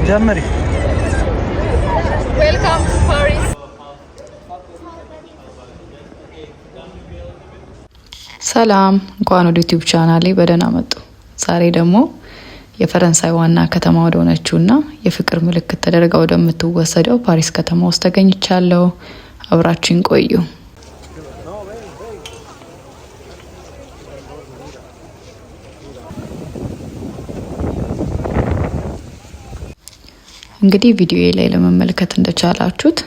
ጀምሪ። ዌልካም ቱ ፓሪስ። ሰላም፣ እንኳን ወደ ዩቲዩብ ቻናሌ በደህና መጡ። ዛሬ ደግሞ የፈረንሳይ ዋና ከተማ ወደ ሆነችውና የፍቅር ምልክት ተደርጋ ወደምትወሰደው ፓሪስ ከተማ ውስጥ ተገኝቻለሁ። አብራችሁን ቆዩ። እንግዲህ ቪዲዮ ላይ ለመመልከት እንደቻላችሁት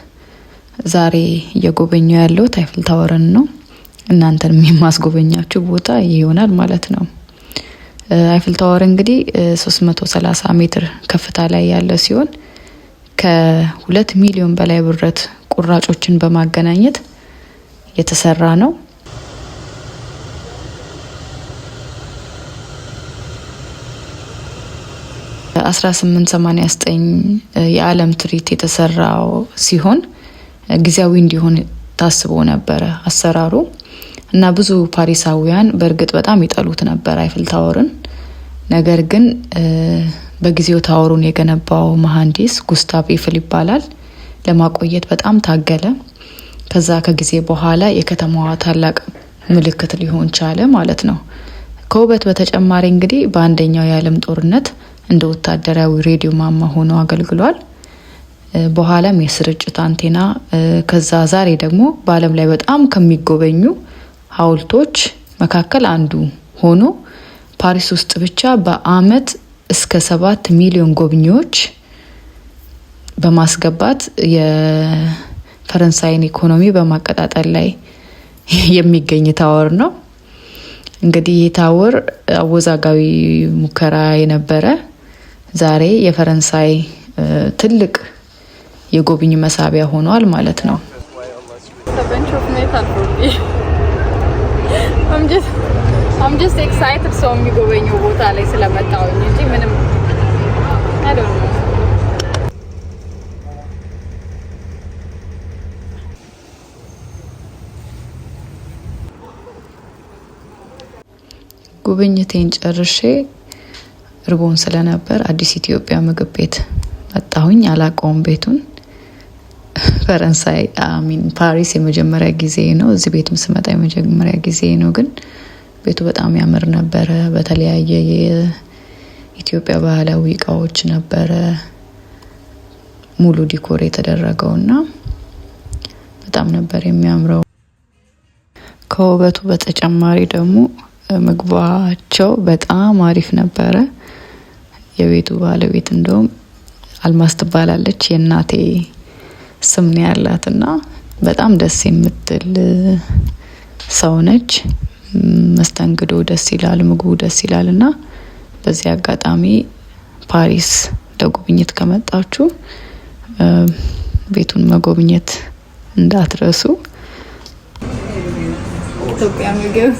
ዛሬ እየጎበኘው ያለው አይፍል ታወርን ነው። እናንተንም የማስጎበኛችሁ ቦታ ይሆናል ማለት ነው። አይፍል ታወር እንግዲህ 330 ሜትር ከፍታ ላይ ያለ ሲሆን ከ2 ሚሊዮን በላይ ብረት ቁራጮችን በማገናኘት የተሰራ ነው። በ1889 የዓለም ትርኢት የተሰራው ሲሆን ጊዜያዊ እንዲሆን ታስቦ ነበረ አሰራሩ እና ብዙ ፓሪሳውያን በእርግጥ በጣም ይጠሉት ነበር አይፍል ታወርን። ነገር ግን በጊዜው ታወሩን የገነባው መሐንዲስ ጉስታቭ ኤፍል ይባላል ለማቆየት በጣም ታገለ። ከዛ ከጊዜ በኋላ የከተማዋ ታላቅ ምልክት ሊሆን ቻለ ማለት ነው። ከውበት በተጨማሪ እንግዲህ በአንደኛው የዓለም ጦርነት እንደ ወታደራዊ ሬዲዮ ማማ ሆኖ አገልግሏል። በኋላም የስርጭት አንቴና፣ ከዛ ዛሬ ደግሞ በዓለም ላይ በጣም ከሚጎበኙ ሐውልቶች መካከል አንዱ ሆኖ ፓሪስ ውስጥ ብቻ በአመት እስከ 7 ሚሊዮን ጎብኚዎች በማስገባት የፈረንሳይን ኢኮኖሚ በማቀጣጠል ላይ የሚገኝ ታወር ነው። እንግዲህ ይህ ታወር አወዛጋቢ ሙከራ የነበረ ዛሬ የፈረንሳይ ትልቅ የጎብኝ መሳቢያ ሆኗል ማለት ነው። I'm just excited ሰው የሚጎበኘው ቦታ ላይ ስለመጣው እንጂ ምንም I don't know። ጉብኝቴን ጨርሼ እርቦን ስለነበር አዲስ ኢትዮጵያ ምግብ ቤት መጣሁኝ። አላውቀውም ቤቱን። ፈረንሳይ ፓሪስ የመጀመሪያ ጊዜ ነው። እዚህ ቤትም ስመጣ የመጀመሪያ ጊዜ ነው። ግን ቤቱ በጣም ያምር ነበረ። በተለያየ የኢትዮጵያ ባህላዊ እቃዎች ነበረ ሙሉ ዲኮር የተደረገውና በጣም ነበር የሚያምረው። ከውበቱ በተጨማሪ ደግሞ ምግባቸው በጣም አሪፍ ነበረ። የቤቱ ባለቤት እንደውም አልማዝ ትባላለች። የእናቴ ስም ነው ያላትና በጣም ደስ የምትል ሰው ነች። መስተንግዶ ደስ ይላል፣ ምግቡ ደስ ይላልና በዚህ አጋጣሚ ፓሪስ ለጉብኝት ከመጣችሁ ቤቱን መጎብኘት እንዳትረሱ። ኢትዮጵያ ምግብ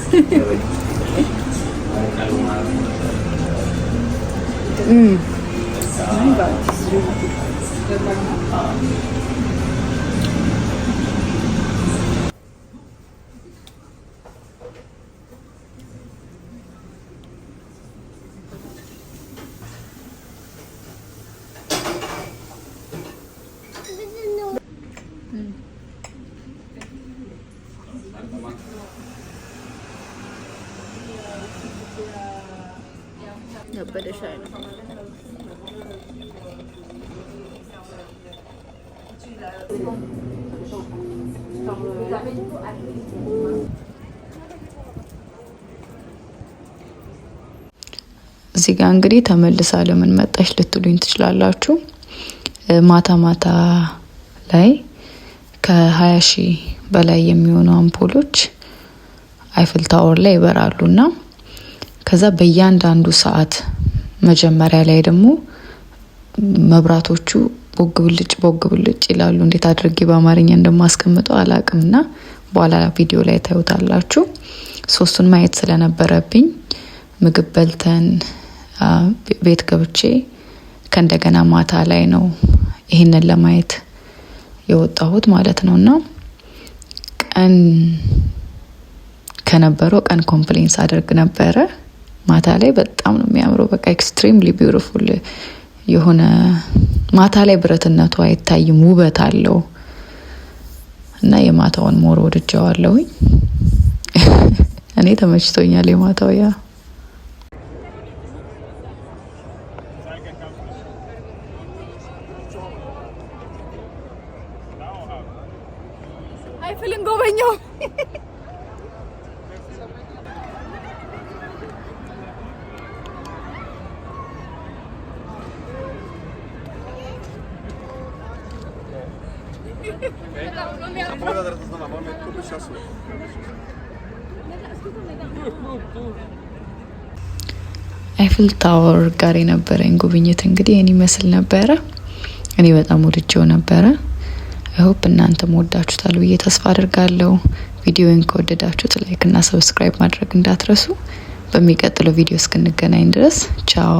ያበደ ሻይ ነው። እዚህ ጋር እንግዲህ ተመልሳ ለምን መጣሽ ልትሉኝ ትችላላችሁ። ማታ ማታ ላይ ከ20,000 በላይ የሚሆኑ አምፖሎች አይፍል ታወር ላይ ይበራሉና ከዛ በእያንዳንዱ ሰዓት መጀመሪያ ላይ ደግሞ መብራቶቹ ቦግ ብልጭ ይላሉ። እንዴት አድርጌ በአማርኛ እንደማስቀምጠው አላቅምና በኋላ ቪዲዮ ላይ ታዩታላችሁ። ሶስቱን ማየት ስለነበረብኝ ምግብ በልተን ቤት ገብቼ ከእንደገና ማታ ላይ ነው ይሄንን ለማየት የወጣሁት ማለት ነውና ቀን ከነበረው ቀን ኮምፕሌንስ አድርግ ነበረ። ማታ ላይ በጣም ነው የሚያምረው። በቃ ኤክስትሪምሊ ቢዩቲፉል የሆነ ማታ ላይ ብረትነቱ አይታይም፣ ውበት አለው እና የማታውን ሞር ወድጀዋለሁኝ። እኔ ተመችቶኛል የማታው ያ አይፍልን ጎበኘው። አይፍል ታወር ጋር የነበረኝ ጉብኝት እንግዲህ እኔ መስል ነበረ። እኔ በጣም ወድጄው ነበረ። አይሆፕ እናንተም ወዳችሁታል ብዬ ተስፋ አድርጋለሁ። ቪዲዮውን ከወደዳችሁት ላይክ እና ሰብስክራይብ ማድረግ እንዳትረሱ። በሚቀጥለው ቪዲዮ እስክንገናኝ ድረስ ቻው።